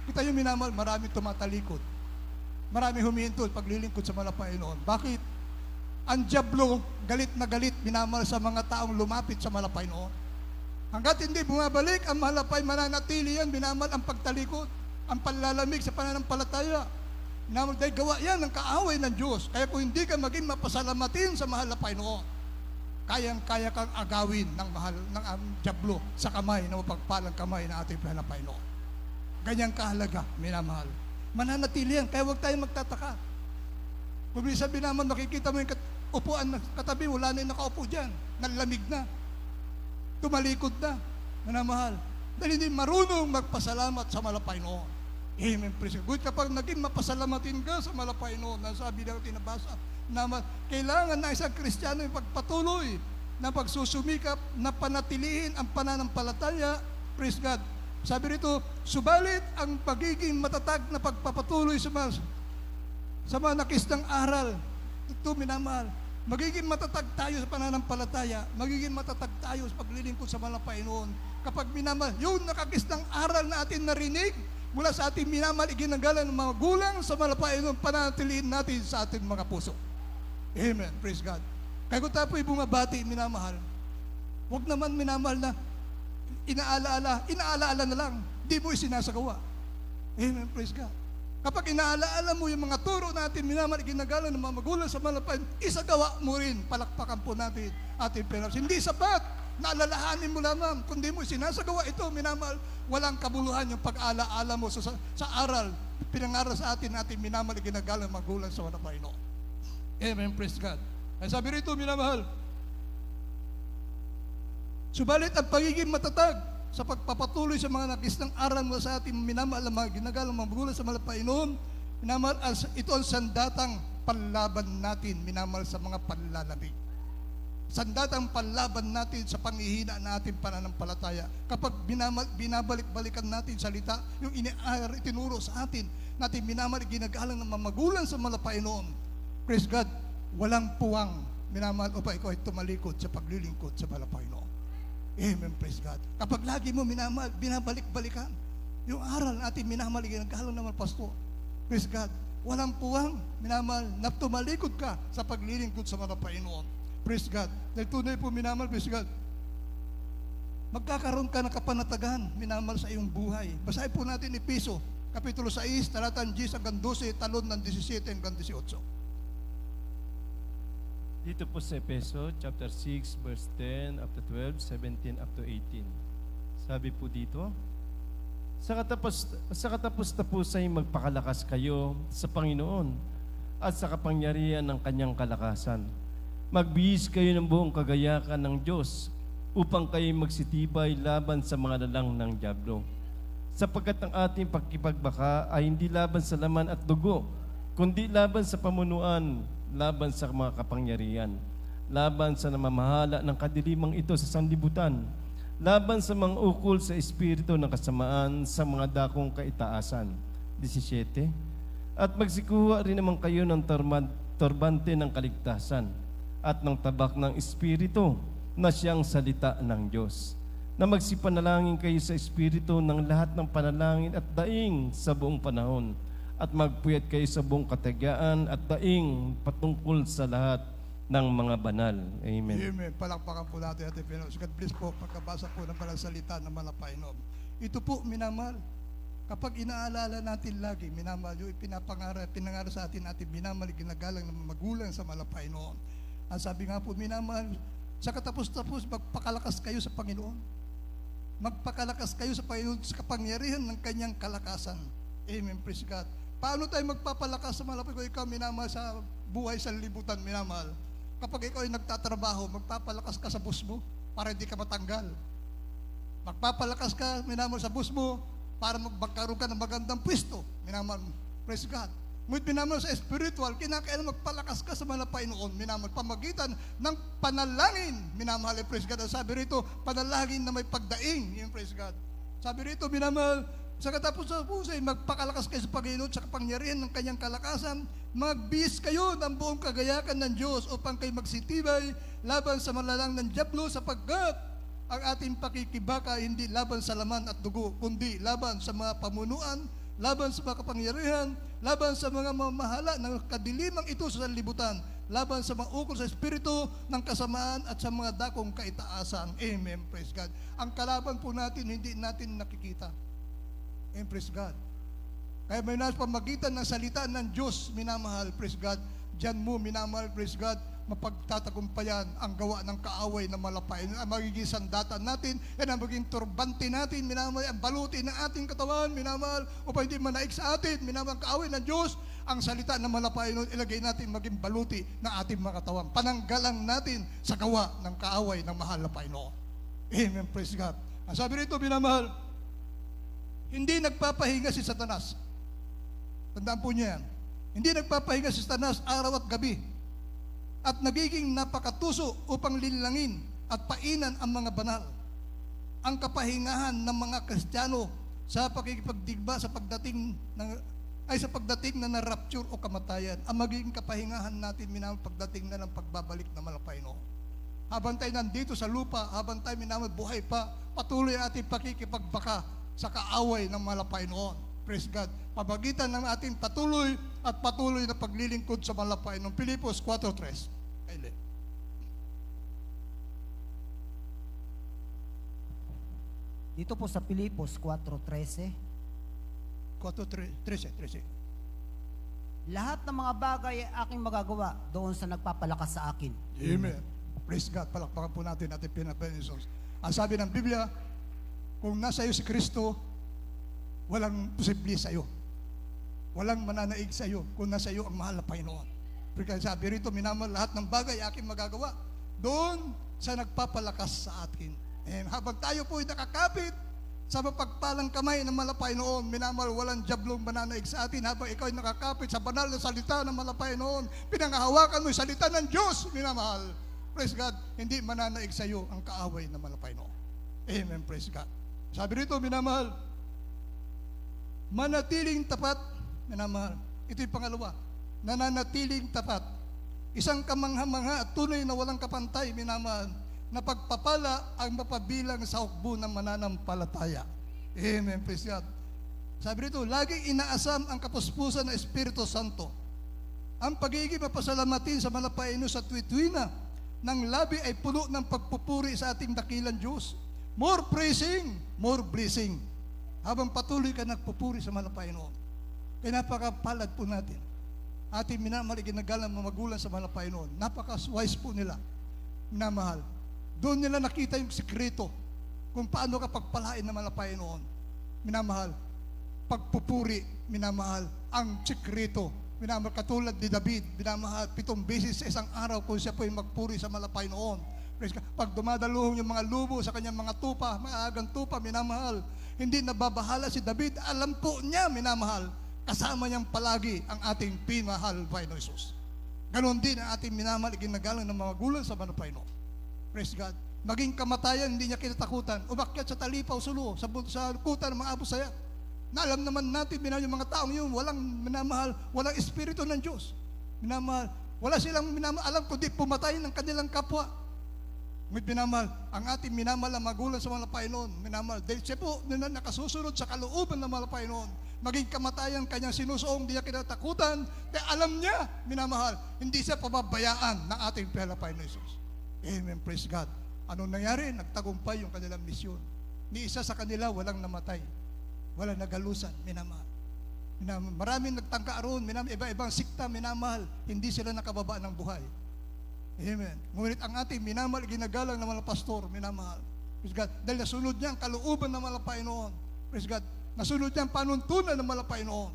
Kita yung minamahal, maraming tumatalikod. Maraming humihintol paglilingkod sa Panginoon. Bakit? Ang dyablo, galit na galit, minamahal sa mga taong lumapit sa Panginoon. Hanggat hindi bumabalik, ang malapay mananatili yan, minamahal ang pagtalikod, ang panlalamig sa pananampalataya. Minamahal, dahil gawa yan ng kaaway ng Diyos. Kaya kung hindi ka maging mapasalamatin sa mahal na Panginoon, kayang-kaya kang agawin ng mahal ng dyablo sa kamay, na mapagpalang kamay ng ating Panginoon. Ganyang kahalaga, minamahal. Mananatili yan, kaya huwag tayong magtataka. Kung minsan naman makikita mo yung upuan na katabi, wala na yung nakaupo dyan, nalamig na, tumalikod na, minamahal. Dahil hindi marunong magpasalamat sa Panginoon. Amen, praise God. Good kapag naging mapasalamatin ka sa Panginoon, na sabi na tinabasa, na kailangan na isang Kristiyano yung pagpatuloy na pagsusumikap na panatilihin ang pananampalataya, praise God. Sabi rito, subalit ang pagiging matatag na pagpapatuloy sa mga nakistang aral, ito minamahal, magiging matatag tayo sa pananampalataya, magiging matatag tayo sa paglilingkod sa Panginoon. Kapag minamahal, yung nakakistang aral na ating narinig, mula sa ating minamahal, iginagalan ng mga gulang sa Panginoon, panatilihin natin sa ating mga puso. Amen, praise God. Kaya kung tapo'y bumabati, minamahal, huwag naman minamahal na inaalaala na lang, di mo isinasagawa. Amen, praise God. Kapag inaalaala mo yung mga turo natin, minamahal, ginagalan ng mga magulang sa Panginoon, isagawa mo rin, palakpakan po natin ating Panginoon. Hindi sapat, naalalahanin mo lamang, kundi mo isinasagawa ito, minamahal, walang kabuluhan yung pag-alaala mo sa aral, pinangaral sa atin minamahal, ginagalan ng magulang sa Panginoon. Amen, praise God. Ay sabi rito, minamahal, subalit ang pagiging matatag sa pagpapatuloy sa mga nakislang aral mo sa ating minamahal na mga ginagalang mga magulang sa Panginoon, minamahal, ito ang sandatang panlaban natin, minamahal, sa mga panlalamig. Sandatang panlaban natin sa panghihina natin pananampalataya. Kapag binabalik-balikan natin salita, yung itinuro sa atin, minamahal, ginagalang ng mga magulang sa Panginoon. Praise God, walang puwang, minamahal, o pa ikaw ay tumalikod sa paglilingkod sa Panginoon. Amen, praise God. Kapag lagi mo minamahal, binabalik-balikan yung aral natin, minamahal, ginagalang naman, pastor. Praise God. Walang puwang, minamahal, na tumalikod ka sa paglilingkod sa Panginoon. Praise God. Dahil tunay po, minamahal, praise God, magkakaroon ka ng kapanatagan, minamahal, sa iyong buhay. Basahin po natin Efeso, Kapitulo 6, talatang 10 hanggang 12, talon ng 17 hanggang 18. Dito po sa Efeso, chapter 6, verse 10 up to 12, 17 up to 18. Sabi po dito, sa katapos-tapos ay magpakalakas kayo sa Panginoon at sa kapangyarihan ng kanyang kalakasan. Magbihis kayo ng buong kagayakan ng Diyos upang kayo magsitibay laban sa mga lalang ng dyablo. Sapagkat ang ating pagkipagbaka ay hindi laban sa laman at dugo, kundi laban sa pamunuan, laban sa mga kapangyarihan, laban sa namamahala ng kadilimang ito sa sanlibutan, laban sa mga ukol sa espiritu ng kasamaan sa mga dakong kaitaasan. 17. At magsikuha rin naman kayo ng turbante ng kaligtasan at ng tabak ng espiritu na siyang salita ng Diyos, na magsipanalangin kayo sa espiritu ng lahat ng panalangin at daing sa buong panahon, at magpuyat kayo sa buong katagyaan at daing patungkol sa lahat ng mga banal. Amen. Amen. Palakpakan po natin ating Panginoon. God bless po pagkabasa po ng palang salita ng Panginoon. Ito po, minamahal, kapag inaalala natin lagi, minamahal, yung pinangaral sa atin minamahal, ginagalang ng magulang sa Panginoon. Ang sabi nga po, minamahal, sa katapos-tapos, magpakalakas kayo sa Panginoon. Magpakalakas kayo sa Panginoon sa kapangyarihan ng kanyang kalakasan. Amen. Praise God. Paano tayo magpapalakas sa malapit ko? Ikaw, minamahal, sa buhay sa libutan, minamahal. Kapag ikaw ay nagtatrabaho, magpapalakas ka sa boss mo para hindi ka matanggal. Magpapalakas ka, minamahal, sa boss mo para magkaroon ka ng magandang pwesto. Minamahal, praise God. Ngunit minamahal, sa spiritual, kinakailangan magpalakas ka sa Panginoon, minamahal, pamagitan ng panalangin, minamahal, praise God. Sabi rito, panalangin na may pagdaing, yun, praise God. Sabi rito, minamahal, sa katapos-tapos ay magpakalakas kayo sa Panginoon sa kapangyarihan ng kanyang kalakasan, magbihis kayo ng buong kagayakan ng Diyos upang kayo magsitibay laban sa malalang ng dyablo, sapagkat ang ating pakikibaka hindi laban sa laman at dugo, kundi laban sa mga pamunuan, laban sa mga kapangyarihan, laban sa mga mamahala ng kadilimang ito sa sanlibutan, laban sa mga ukol sa espiritu ng kasamaan at sa mga dakong kaitaasan. Amen. Praise God. Ang kalaban po natin, hindi natin nakikita. Amen. Praise God. Kaya may nasa pamagitan ng salita ng Diyos, minamahal, praise God, diyan mo, minamahal, praise God, mapagtatagumpayan ang gawa ng kaaway na malapay. Ang magiging sandatan natin, yan ang magiging turbante natin, minamahal, ang baluti ng ating katawan, minamahal, upang hindi manaig sa atin, minamahal, kaaway ng Diyos, ang salita ng malapay nun, ilagay natin maging baluti ng ating mga katawan. Pananggalang natin sa gawa ng kaaway ng mahal na Panginoon. Amen, praise God. Ang sabi rito, minamahal, hindi nagpapahinga si Satanas. Tandaan po niya yan. Hindi nagpapahinga si Satanas araw at gabi at nagiging napakatuso upang linlangin at painan ang mga banal. Ang kapahingahan ng mga Kristiyano sa pakikipagdigma sa pagdating na na-rapture o kamatayan, ang magiging kapahingahan natin minamahal pagdating na ng pagbabalik na malapay noon. Habang tayo nandito sa lupa, habang tayo minamahal buhay pa, patuloy ang ating pakikipagbaka sa kaaway ng malapay noon. Praise God. Pamagitan ng ating patuloy na paglilingkod sa malapay noon. Pilipos 4:3. Kaili. Dito po sa Pilipos 4:13, 4:13. lahat ng mga bagay ay aking magagawa doon sa nagpapalakas sa akin. Amen. Praise God. Palakpakan po natin ating pinapensos. Ang sabi ng Biblia, kung nasa iyo si Kristo, walang posible sa iyo. Walang mananaig sa iyo kung nasa iyo ang mahal na Panginoon. Porque sabi rito, minamahal, lahat ng bagay aking magagawa doon sa nagpapalakas sa atin. And habang tayo po ay nakakapit sa mapagpalang kamay ng malapay noon, minamahal, walang jablong mananaig sa atin habang ikaw ay nakakapit sa banal na salita ng malapay noon. Pinangahawakan mo yung salita ng Diyos, minamahal. Praise God, hindi mananaig sa iyo ang kaaway ng malapay noon. Amen, praise God. Sabi rito, minamahal, manatiling tapat, minamahal. Ito yung pangalawa, nananatiling tapat. Isang kamangha-mangha at tunay na walang kapantay, minamahal, na pagpapala ang mapabilang sa hukbo ng mananampalataya. Amen, praise God. Sabi rito, laging inaasam ang kapuspusan ng Espiritu Santo. Ang pagiging mapasalamatin sa malapaino sa tuwi-tuwina ng labi ay puno ng pagpupuri sa ating dakilang Diyos. More praising, more blessing. Habang patuloy ka nagpupuri sa malapainoon. Kaya napakapalad po natin. Ating minamahal, ginagalang mga magulang sa malapainoon. Napaka-wise po nila. Minamahal. Doon nila nakita yung sikreto kung paano ka pagpalain ng malapainoon. Minamahal. Pagpupuri, minamahal, ang sikreto. Minamahal, katulad ni David, minamahal, 7 beses sa isang araw kung siya po yung magpuri sa malapainoon. Pag dumadaluhong yung mga lubo sa kanyang mga tupa, maagang tupa, minamahal, hindi nababahala si David, alam po niya, minamahal, kasama niyang palagi ang ating pinamahal, Panginoon Jesus. Ganon din ang ating minamahal, ginagalang ng mga gulang sa Panginoon. Praise God. Maging kamatayan, hindi niya kinatakutan. Umakyat sa talipaw, sulo, sa kuta ng mga abusaya. Na alam naman natin, minamahal, yung mga taong yun, walang minamahal, walang espiritu ng Diyos. Minamahal, wala silang minamahal, alam kundi pumatay ng kanilang kapwa. Ngunit minamahal, ang ating minamahal na magulang sa mga Panginoon, minamahal, dahil siya po nakasusunod sa kalooban ng mga Panginoon, maging kamatayan kanyang sinusuong, hindi niya kinatakutan, dahil alam niya, minamahal, hindi siya pababayaan ng ating Panginoon Jesus. Amen, praise God. Anong nangyari? Nagtagumpay yung kanilang misyon. Ni isa sa kanila walang namatay, walang nagalusan, minamahal. Maraming nagtangka roon, iba-ibang sikta, minamahal, hindi sila nakababa ng buhay. Amen. Ngunit ang ating minamahal, ginagalang ng mga pastor, minamahal. Praise God. Dahil nasunod niya ang kalooban ng mga Panginoon. Praise God. Nasunod niya ang panuntunan ng mga Panginoon.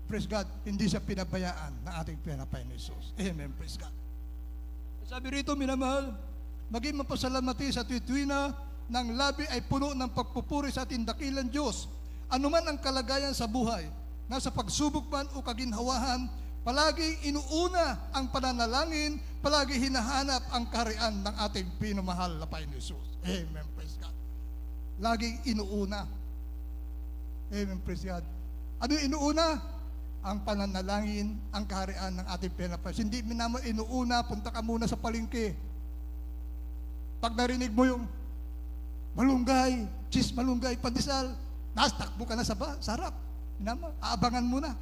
Praise God. Hindi siya pinabayaan ng ating Panginoon Jesus. Amen. Praise God. Sabi rito, minamahal, maging mapasalamati sa tuwi-tuwina ng labi ay puno ng pagpupuri sa ating dakilang Diyos. Ano man ang kalagayan sa buhay, nasa pagsubok man o kaginhawahan, palaging inuuna ang pananalangin, palagi hinahanap ang kaharian ng ating pinamahal na Panginoon Jesus. Amen, praise God. Laging inuuna. Amen, praise God. Ano yung inuuna? Ang pananalangin, ang kaharian ng ating pinamahal. Hindi naman inuuna, punta ka muna sa palengke. Pag narinig mo yung malunggay, cheese malunggay, pandesal, nastakbo ka na sa harap. Minamahal, aabangan mo na.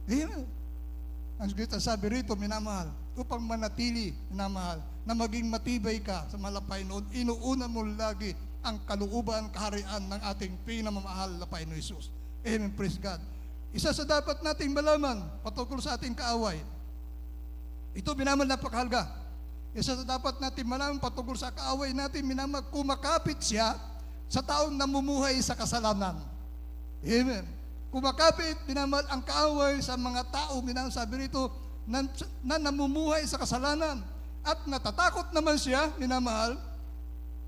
Amen. Ang Scripture sabi rito, minamahal, upang manatili, minamahal, na maging matibay ka sa malapay noon, inuuna mo lagi ang kalooban, kaharian ng ating pinamamahal na Panginoon Jesus. Amen, praise God. Isa sa dapat nating malaman patungkol sa ating kaaway. Ito, minamahal, napakahalaga. Isa sa dapat natin malaman patungkol sa kaaway natin, minamahal, kumakapit siya sa taong namumuhay sa kasalanan. Amen. Kumakapit, minamahal, ang kaaway sa mga tao, minamahal, sabi rito, na namumuhay sa kasalanan. At natatakot naman siya, minamahal,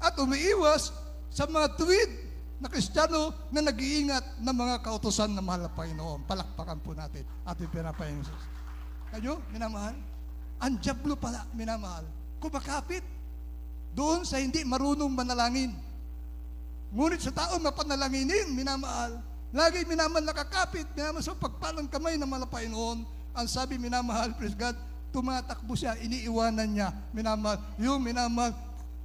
at umiiwas sa mga tuwid na Kristiyano na nag-iingat ng mga kautusan ng mahal na Panginoon. Palakpakan po natin ating pinapayang Jesus. Kayo, minamahal, ang dyablo pala, minamahal, kumakapit doon sa hindi marunong manalangin. Ngunit sa tao mapanalanginin, minamahal, lagi minamahal nakakapit, minamahal sa pagpalang kamay ng mahal na Panginoon. Ang sabi, minamahal, praise God, tumatakbo siya, iniiwanan niya, minamahal, yung minamahal,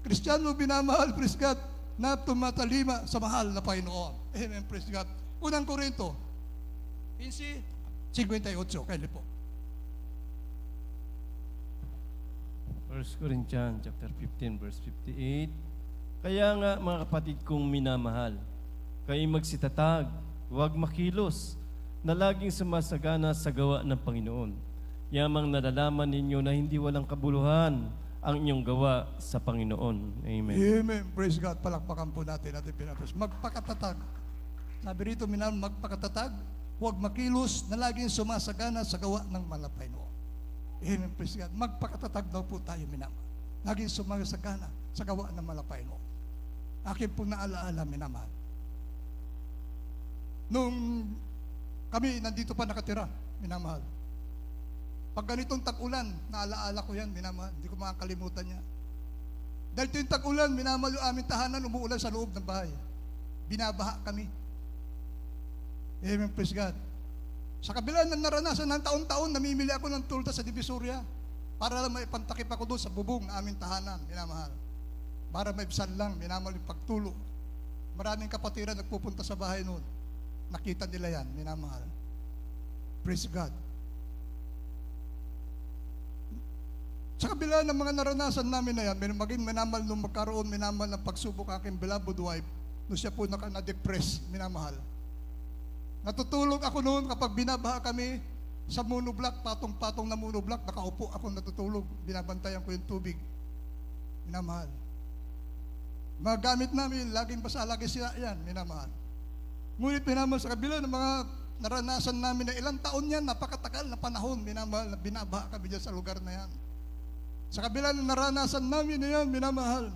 Kristiyano, minamahal, praise God, na tumatalima sa mahal na Panginoon. Amen, praise God. Unang Korinto, 58, kayo po. 1 Corinthians chapter 15 verse 58. Kaya nga mga kapatid kong minamahal, kayo magsitatag, huwag makilos, na laging sumasagana sa gawa ng Panginoon. Yamang nalalaman ninyo na hindi walang kabuluhan ang inyong gawa sa Panginoon. Amen. Amen. Praise God. Palakpakan po natin pinapos. Magpakatatag. Sabi rito, magpakatatag, huwag makilos na laging sumasagana sa gawa ng malapay noon. Amen. Praise God. Magpakatatag daw po tayo, minamahal. Laging sumasagana sa gawa ng malapay noon. Akin po naalaala, minamahal. Nung kami nandito pa nakatira, minamahal. Pag ganitong tag-ulan, naalaala ko yan, minamahal. Hindi ko makakalimutan niya. Dahil ito yung tag-ulan, minamahal yung aming tahanan, umuulan sa loob ng bahay. Binabaha kami. Amen, praise God. Sa kabila ng naranasan ng taon-taon, namimili ako ng tulta sa Divisoria para lang maipantakip ako doon sa bubong na aming tahanan, minamahal. Para maibsan lang, minamahal yung pagtulo. Maraming kapatiran nagpupunta sa bahay noon. Nakita nila yan, minamahal. Praise God. Sa kabila ng mga naranasan namin na yan, maging minamahal nung magkaroon, minamahal ng pagsubok aking beloved wife, nung siya po na-depress, minamahal. Natutulog ako noon kapag binabaha kami sa monoblock, patong-patong na monoblock, nakaupo ako natutulog, binabantayan ko yung tubig. Minamahal. Mga gamit namin, laging basa, lagi siya yan, minamahal. Ngunit minamahal, sa kabila ng mga naranasan namin na ilang taon yan, napakatagal na panahon, minamahal, na binabaha kami dyan sa lugar na yan. Sa kabila ng naranasan namin na yan, minamahal,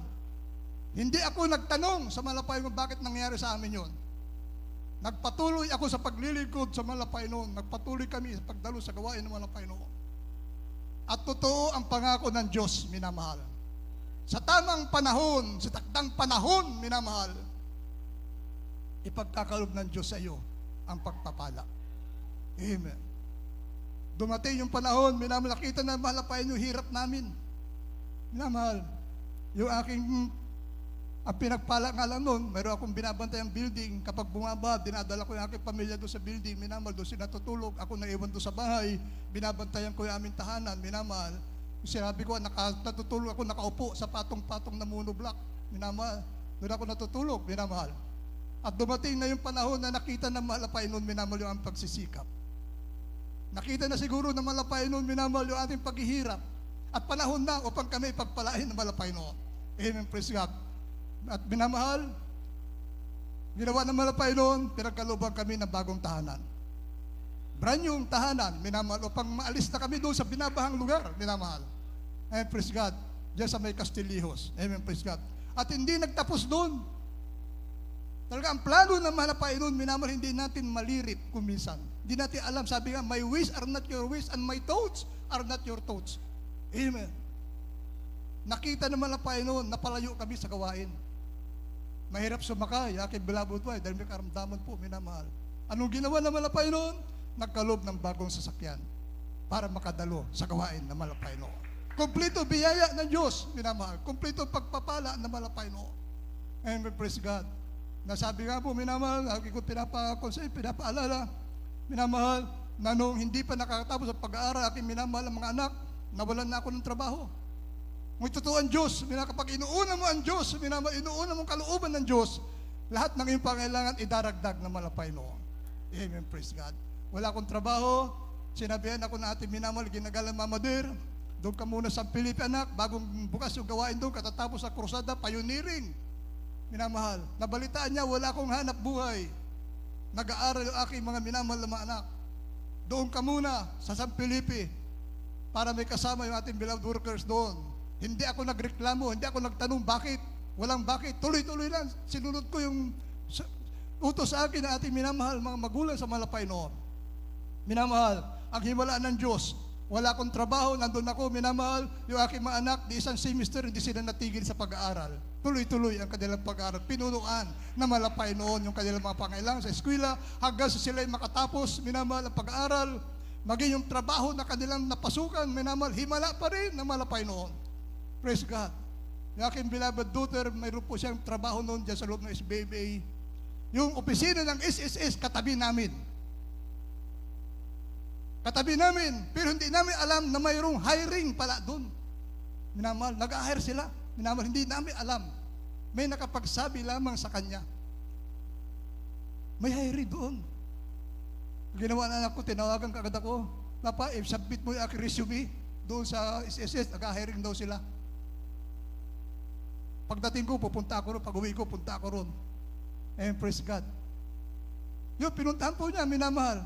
hindi ako nagtanong sa malapay kung bakit nangyari sa amin yon. Nagpatuloy ako sa paglilingkod sa malapay noon. Nagpatuloy kami sa pagdalo sa gawain ng malapay noon. At totoo ang pangako ng Diyos, minamahal. Sa tamang panahon, sa takdang panahon, minamahal, ipagkakalob ng Diyos sa iyo ang pagpapala. Amen. Dumating yung panahon, minamahal, nakita na malapayan yung hirap namin. Minamahal, yung aking ang pinagpala nga lang noon, mayroon akong binabantay ang building. Kapag bumaba, dinadala ko yung aking pamilya doon sa building. Minamahal, doon sila natutulog. Ako naiwan doon sa bahay. Binabantayan ko yung aming tahanan. Minamahal, sinabi ko, natutulog ako, nakaupo sa patong-patong na monoblock. Minamahal, doon ako natutulog. Minamahal. At dumating na yung panahon na nakita na malapay noon, minamahal, yung aming pagsisikap. Nakita na siguro na malapay noon, minamahal, yung ating paghihirap. At panahon na upang kami pagpalain na malapay noon. Amen, praise God. At minamahal, ginawa ng malapay noon, pinagkalooban kami ng bagong tahanan. Brand yung tahanan, minamahal, upang maalis na kami doon sa binabahang lugar, minamahal. Amen, praise God. Diyan sa may Castillejos. Amen, praise God. At hindi nagtapos doon. Talaga, ang plano ng malapay noon, minamahal, hindi natin malirip kuminsan. Hindi natin alam, sabi nga, my ways are not your ways and my thoughts are not your thoughts. Amen. Nakita naman na pa noon, napalayo kami sa gawain. Mahirap sumakay, aking beloved wife, dahil may karamdaman po, minamahal. Anong ginawa na malapay noon? Nagkalob ng bagong sasakyan para makadalo sa gawain na malapay noon. Kompleto biyaya ng Diyos, minamahal. Kompleto pagpapala na malapay noon. Amen, praise God. Nasabi nga po, minamahal, lagi ko pinapaalala, minamahal, na nung hindi pa nakakatapos ang pag-aaral, aking minamahal ang mga anak, nawalan na ako ng trabaho. Ngunit totoo ang Diyos, kapag inuuna mo ang Diyos, minamahal, inuuna mo ang kalooban ng Diyos, lahat ng iyong pangailangan idaragdag na malapay noon. Amen, praise God. Wala akong trabaho, sinabihan ako na ating minamahal, ginagalang mamadir, doon ka muna sa Pilipi, anak, bagong bukas yung gawain doon, katatapos sa krusada, pioneering. Minamahal, nabalitaan niya, wala akong hanap buhay. Nag-aaral yung aking mga minamahal na mga anak. Doon ka muna sa San Felipe para may kasama yung ating beloved workers doon. Hindi ako nagreklamo, hindi ako nagtanong bakit. Walang bakit. Tuloy-tuloy lang. Sinunod ko yung utos sa akin na ating minamahal mga magulang sa Malapay noon. Minamahal, ang himalaan ng Diyos. Wala akong trabaho, nandun ako, minamahal, yung aking mga anak, di isang semester, hindi sila natigil sa pag-aaral. Tuloy-tuloy ang kanilang pag-aaral. Pinunuan na malapay noon yung kanilang mga pangailangan sa eskwela, hanggang sa sila makatapos, minamahal ang pag-aaral, maging yung trabaho na kanilang napasukan, minamahal, himala pa rin na malapay noon. Praise God. Yung aking beloved daughter, mayroon po siyang trabaho noon dyan sa loob ng SBBA. Yung opisina ng SSS, katabi namin. Katabi namin, pero hindi namin alam na mayroong hiring pala doon. Minamahal, nag-hire sila. Minamahal, hindi namin alam. May nakapagsabi lamang sa kanya. May hiring doon. Ginawa na ako, tinawagan kagad ako. Papa, submit mo yung aking resume doon sa SSS, nag-hiring daw sila. Pagdating ko, pupunta ako ron. Pag-uwi ko, punta ako ron. And praise God. Yung pinuntahan po niya, minamahal.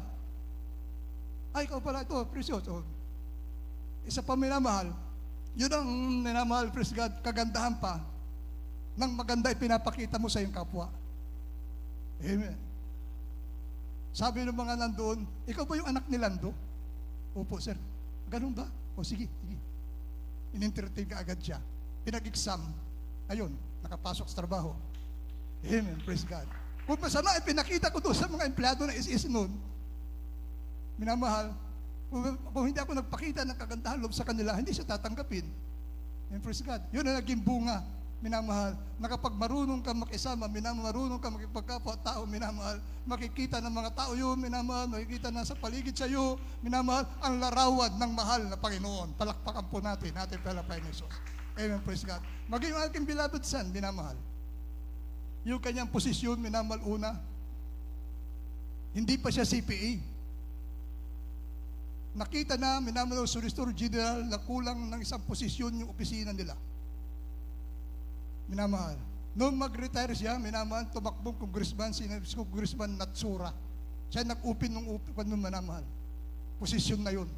Ay, ikaw pala ito, precious. Oh. Isa pa minamahal. Yun ang minamahal, praise God, kagandahan pa ng maganda ipinapakita mo sa iyong kapwa. Amen. Sabi ng mga nandoon, ikaw ba yung anak ni Lando? Opo, sir. Ganun ba? O sige, sige. In-entertain ka agad siya. Pinag-exam. Ayun, nakapasok sa trabaho. Amen, praise God. Kung masama, ipinakita ko doon sa mga empleyado na SS noon, minamahal, kung hindi ako nagpakita ng kagandahan loob sa kanila, hindi siya tatanggapin. And praise God. Yun ang naging bunga, minamahal. Na kapag marunong ka makisama, marunong ka makipagkapwa-tao, minamahal, makikita ng mga tao yun, minamahal, makikita na sa paligid sa iyo, minamahal, ang larawan ng mahal na Panginoon. Palakpakan po natin palapay ni Jesus. Amen, praise God. Maging yung aking beloved son, minamahal. Yung kanyang posisyon, minamahal, una, hindi pa siya CPA. Nakita na, minamahal ng Solicitor General na kulang ng isang posisyon yung opisina nila. Minamahal. Noong mag-retire siya, minamahal, tumakbong congressman, si Congressman Natsura. Siya nag-upin ng minamahal. Posisyon na yun.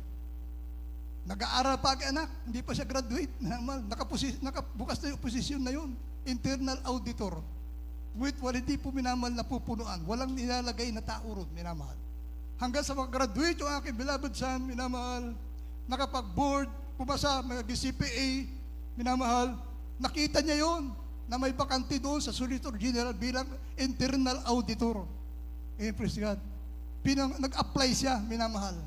Nag-aaral pa ang anak, hindi pa siya graduate. Minamahal, nakabukas na yung posisyon na yun. Internal auditor. With hindi po minamahal na pupunuan. Walang nilalagay na tao ron, minamahal. Hanggang sa mag-graduate yung aking beloved son, minamahal, nakapag-board, pumasa, mag-CPA, minamahal, nakita niya yon na may bakante doon sa Solicitor General bilang internal auditor. Praise God. Nag-apply siya, minamahal.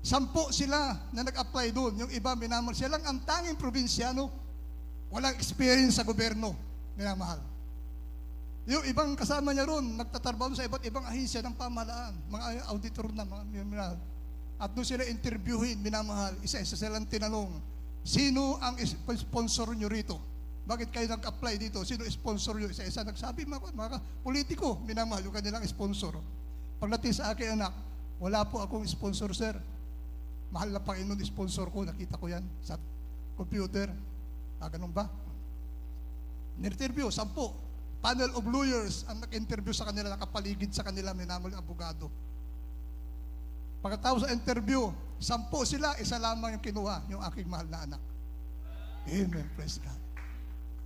10 sila na nag-apply doon. Yung iba, minamahal, siya lang ang tanging probinsyano, walang experience sa gobyerno, minamahal. Yung ibang kasama niya ron, nagtatrabaho sa iba't ibang ahensya ng pamahalaan, mga auditor na, mga minamahal. At doon sila interviewin, minamahal, isa-isa silang tinanong, sino ang sponsor nyo rito? Bakit kayo nag-apply dito? Sino sponsor nyo? Isa-isa nagsabi, mga politiko, minamahal, yung kanilang sponsor. Pagdating sa akin, anak, wala po akong sponsor, sir. Mahal na Panginoon, sponsor ko, nakita ko yan sa computer. Ganun ba? Nirterview, 10. Panel of lawyers ang nag-interview sa kanila, nakapaligid sa kanila, minamahal yung abogado. Pagkatapos sa interview, 10 sila, isa lamang yung kinuha, yung aking mahal na anak. Amen, praise God.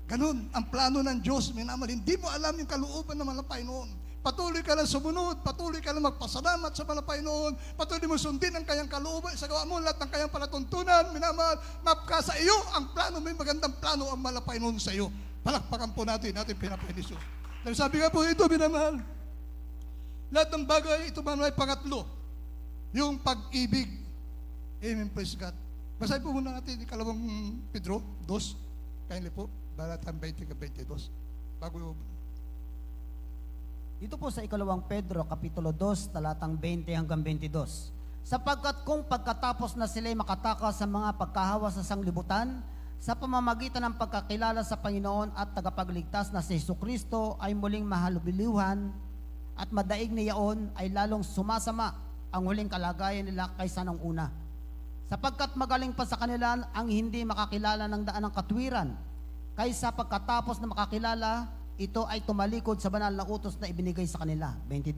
Ganun, ang plano ng Diyos, minamahal, hindi mo alam yung kalooban ng malapay noon. Patuloy ka lang sumunod, patuloy ka lang magpasalamat sa malapay noon, patuloy mo sundin ang kanyang kalooban, isagawa mo lahat ng kanyang palatuntunan, minamahal, mapka sa iyo, ang plano, may magandang plano ang malapay noon sa iyo. Palakpakan po natin pinapay ni Jesus. Dahil sabi nga po ito, minamahal, lahat ng bagay, ito man ay pangatlo, yung pag-ibig. Amen, praise God. Basahin po muna natin yung 2 Pedro 2, kindly po, balatang 20-22, bago Dito po sa 2 Pedro, Kapitulo 2, talatang 20 hanggang 22. Sapagkat kung pagkatapos na sila'y makatakas sa mga pagkahawa sa sanglibutan, sa pamamagitan ng pagkakilala sa Panginoon at tagapagligtas na si Jesucristo ay muling mahalubiliwan at madaig niyaon ay lalong sumasama ang huling kalagayan nila kaysa nung una. Sapagkat magaling pa sa kanila ang hindi makakilala ng daan ng katwiran, kaysa pagkatapos na makakilala, ito ay tumalikod sa banal na utos na ibinigay sa kanila. 22.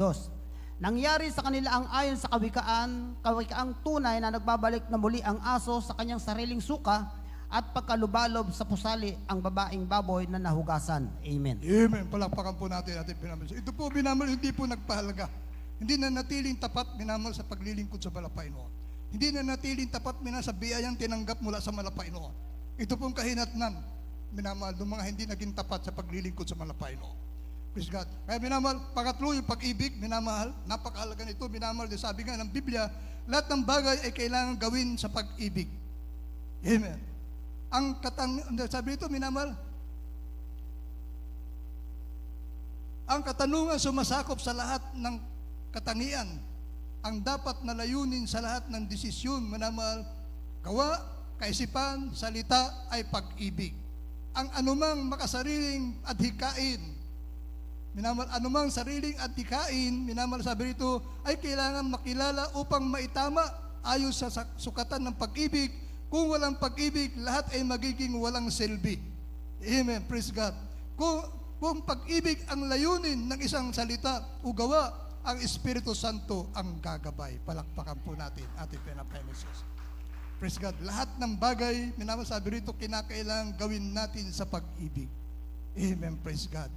Nangyari sa kanila ang ayon sa kawikaang tunay na nagbabalik na muli ang aso sa kanyang sariling suka at pagkalubalob sa pusali ang babaeng baboy na nahugasan. Amen. Amen. Palakpakan po natin ating pinamahal. Ito po, minamahal, hindi po nagpahalaga. Hindi na natiling tapat, minamahal, sa paglilingkod sa Panginoon. Hindi na natiling tapat, minamahal, sa biyayang tinanggap mula sa Panginoon. Ito pong kahinatnan, minamahal, ng mga hindi naging tapat sa paglilingkod sa Panginoon. Praise God. Kaya minamahal, pangatlo yung pag-ibig, minamahal, napakahalaga nito, minamahal, sabi nga ng Biblia, lahat ng bagay ay kailangan gawin sa pag-ibig. Amen. Sabi ito, minamahal, ang katanungan sumasakop sa lahat ng katangian, ang dapat na layunin sa lahat ng desisyon, minamahal, gawa, kaisipan, salita ay pag-ibig. Ang anumang makasariling adhikain, minamahal, anumang sariling adhikain, minamahal, sabi rito, ay kailangan makilala upang maitama ayon sa sukatan ng pag-ibig. Kung walang pag-ibig, lahat ay magiging walang silbi. Amen. Praise God. Kung pag-ibig ang layunin ng isang salita o gawa, ang Espiritu Santo ang gagabay. Palakpakan po natin ating pinapanesis. Praise God. Lahat ng bagay, minamasabi rito, kinakailangan gawin natin sa pag-ibig. Amen. Praise God.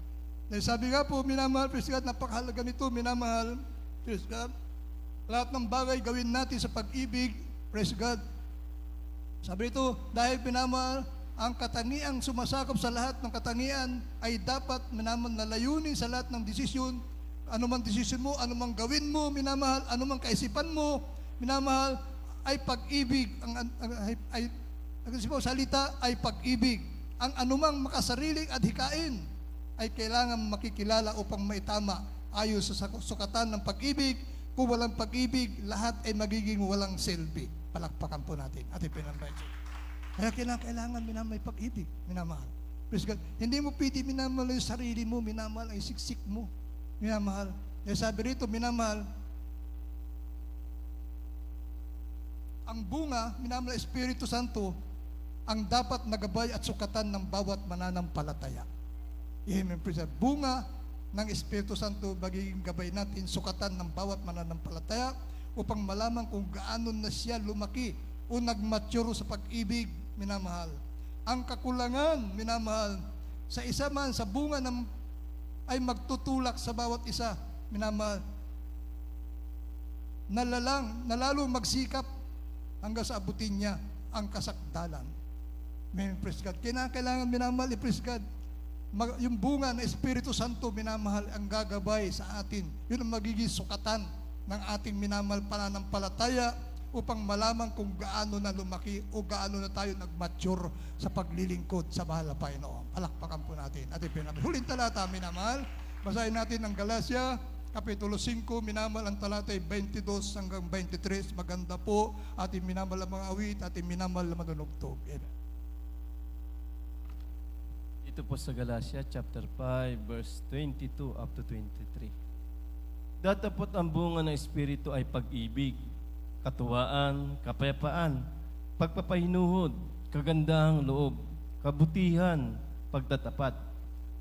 Dahil sabi nga po, minamahal, praise God, napakahalaga nito, minamahal, praise God. Lahat ng bagay gawin natin sa pag-ibig, praise God. Sabi ito, dahil minamahal, ang katangiang sumasakop sa lahat ng katangian ay dapat minamahal na layunin sa lahat ng desisyon. Anumang desisyon mo, anumang gawin mo, minamahal, anumang kaisipan mo, minamahal, ay pag-ibig. Ang salita ay pag-ibig. Ang anumang makasariling adhikain ay kailangan makikilala upang maitama ayon sa sukatan ng pag-ibig. Kung walang pag-ibig, lahat ay magiging walang silbi. Palakpakan po natin ating pinambay. Kaya kailangan minamahal pag-ibig, minamahal. Praise God. Hindi mo pwede minamahal yung sarili mo, minamahal ang siksik mo, minamahal. Kaya sabi rito, minamahal, ang bunga, minamahal, Espiritu Santo, ang dapat nagabay at sukatan ng bawat mananampalataya. Amen. Praise God. Bunga ng Espiritu Santo, magiging gabay natin, sukatan ng bawat mananampalataya, upang malaman kung gaano na siya lumaki o nagmature sa pag-ibig, minamahal. Ang kakulangan, minamahal, sa isa man, sa bunga ay magtutulak sa bawat isa, minamahal, na lalo magsikap hanggang sa abutin niya ang kasakdalan. Amen, praise God. Kailangan, minamahal, praise God, yung bunga ng Espiritu Santo, minamahal, ang gagabay sa atin. Yun ang magiging sukatan ng ating minamahal pananampalataya upang malaman kung gaano na lumaki o gaano na tayo nagmature sa paglilingkod sa mahal na Panginoon. Palakpakan po natin. Ating pinamahal. Huling talata, minamahal. Basahin natin ang Galatia, Kapitulo 5, minamahal, ang talata ay 22 hanggang 23. Maganda po. Ating minamahal ang mga awit, ating minamahal ang manunugtog. Amen. Ito po sa Galatia chapter 5 verse 22 up to 23. Datapot ang bunga ng Espiritu ay pag-ibig, katuwaan, kapayapaan, pagpapahinuhod, kagandahang loob, kabutihan, pagtatapat,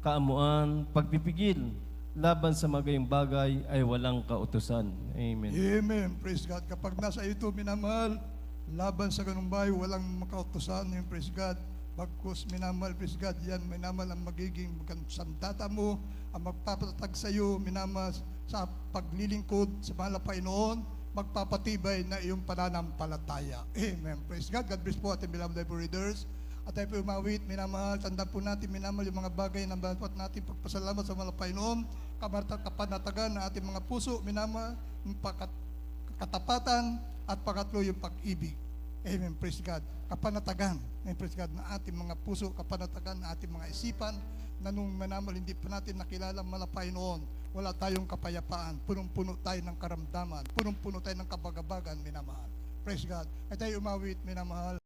kaamuan, pagpipigil, laban sa magayong bagay ay walang kautusan. Amen. Amen. Praise God. Kapag nasa ito, minamahal, laban sa ganung bagay, walang makautusan. Amen. Praise God. Bagkus, minamahal, praise God, yan, minamahal ang magiging sandata mo, ang magpapatatag sa iyo, minamahal, sa paglilingkod sa mahal na Panginoon, magpapatibay na iyong pananampalataya. Amen. Praise God. God bless po ating beloved readers. At tayo po umawit, minamahal, tandaan po natin, minamahal, yung mga bagay na dapat natin pagpasalamat sa mahal na Panginoon, kapanatagan na ating mga puso, minamahal, yung katapatan, at pangatlo yung pag-ibig. Amen. Praise God. Kapanatagan. Amen. Praise God. Na ating mga puso, kapanatagan na ating mga isipan, na nung minamahal, hindi pa natin nakilala ang mahal na Panginoon, wala tayong kapayapaan, punong-puno tayo ng karamdaman, punong-puno tayo ng kabagabagan, minamahal. Praise God. Ay tayo umawit, minamahal.